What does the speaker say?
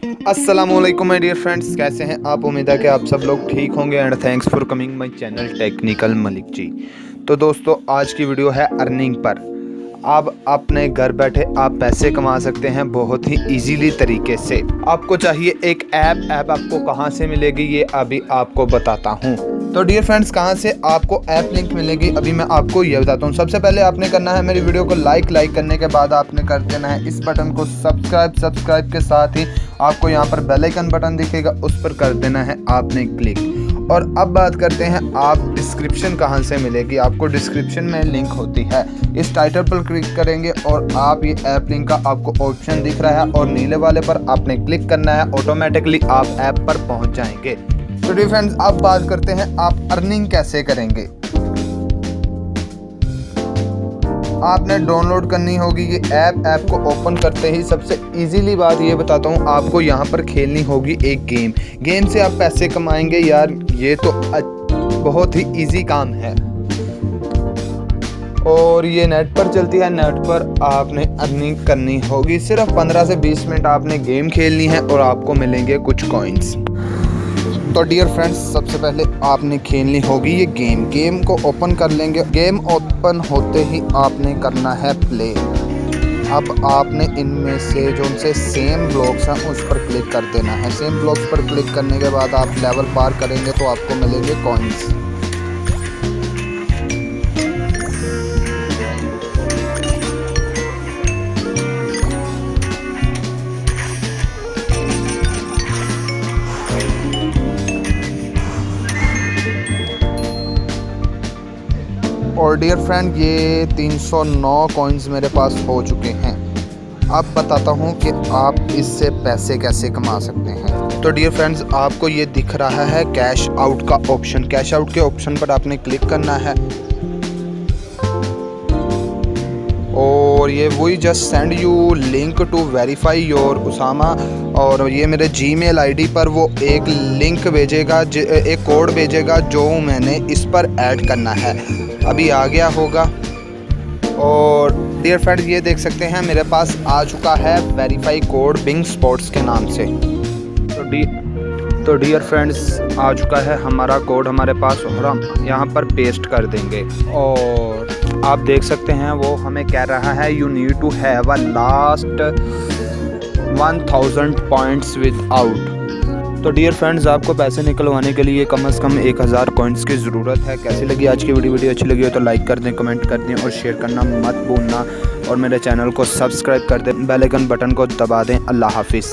अस्सलामुअलैकुम my dear friends, कैसे हैं आप। उम्मीद है कि आप सब लोग ठीक होंगे and thanks for coming my channel technical Malik ji. तो दोस्तों, आज की वीडियो है अर्निंग पर। अब अपने घर बैठे आप पैसे कमा सकते हैं बहुत ही इजीली तरीके से। आपको चाहिए एक ऐप आपको कहां से मिलेगी ये अभी आपको बताता हूं। तो डियर फ्रेंड्स, कहां से आपको ऐप लिंक मिलेगी अभी मैं आपको ये बताता हूं। सबसे पहले आपने करना है मेरी वीडियो को लाइक करने के बाद आपने कर देना है इस बटन को सब्सक्राइब के साथ ही आपको यहाँ पर बेल आइकन बटन दिखेगा, उस पर कर देना है आपने क्लिक। और अब बात करते हैं आप डिस्क्रिप्शन कहाँ से मिलेगी। आपको डिस्क्रिप्शन में लिंक होती है, इस टाइटल पर क्लिक करेंगे और आप ये ऐप लिंक का आपको ऑप्शन दिख रहा है और नीले वाले पर आपने क्लिक करना है, ऑटोमेटिकली आप ऐप पर पहुंच जाएंगे। तो डियर फ्रेंड्स, अब बात करते हैं आप अर्निंग कैसे करेंगे। आपने डाउनलोड करनी होगी ये ऐप को ओपन करते ही सबसे इजीली बात ये बताता हूँ, आपको यहाँ पर खेलनी होगी एक गेम से आप पैसे कमाएंगे। यार ये तो बहुत ही इजी काम है और ये नेट पर चलती है। नेट पर आपने अर्निंग करनी होगी, सिर्फ 15 से 20 मिनट आपने गेम खेलनी है और आपको मिलेंगे कुछ कॉइन्स। तो डियर फ्रेंड्स, सबसे पहले आपने खेलनी होगी ये गेम को ओपन कर लेंगे। गेम ओपन होते ही आपने करना है प्ले। अब आपने इनमें से जो उनसे सेम ब्लॉक्स हैं उस पर क्लिक कर देना है। सेम ब्लॉक्स पर क्लिक करने के बाद आप लेवल पार करेंगे तो आपको मिलेंगे कॉइन्स। और डियर फ्रेंड, ये 309 कॉइन्स मेरे पास हो चुके हैं। अब बताता हूँ कि आप इससे पैसे कैसे कमा सकते हैं। तो डियर फ्रेंड्स, आपको ये दिख रहा है कैश आउट का ऑप्शन। कैश आउट के ऑप्शन पर आपने क्लिक करना है और ये वही just send you link to verify your उसामा। और ये मेरे जीमेल आईडी पर वो एक लिंक भेजेगा, एक कोड भेजेगा जो मैंने इस पर ऐड करना है। अभी आ गया होगा। और डियर फ्रेंड्स, ये देख सकते हैं मेरे पास आ चुका है वेरीफाई कोड बिंग स्पोर्ट्स के नाम से। तो डियर फ्रेंड्स, आ चुका है हमारा कोड हमारे पास और हम यहाँ पर पेस्ट कर देंगे। और आप देख सकते हैं वो हमें कह रहा है you need to have a last 1000 points without. तो डियर फ्रेंड्स, आपको पैसे निकलवाने के लिए कम से कम 1000 कॉइन्स की ज़रूरत है। कैसी लगी आज की वीडियो अच्छी लगी हो तो लाइक कर दें, कमेंट कर दें और शेयर करना मत भूलना। और मेरे चैनल को सब्सक्राइब कर दें, बेल आइकन बटन को दबा दें। अल्लाह हाफिज़।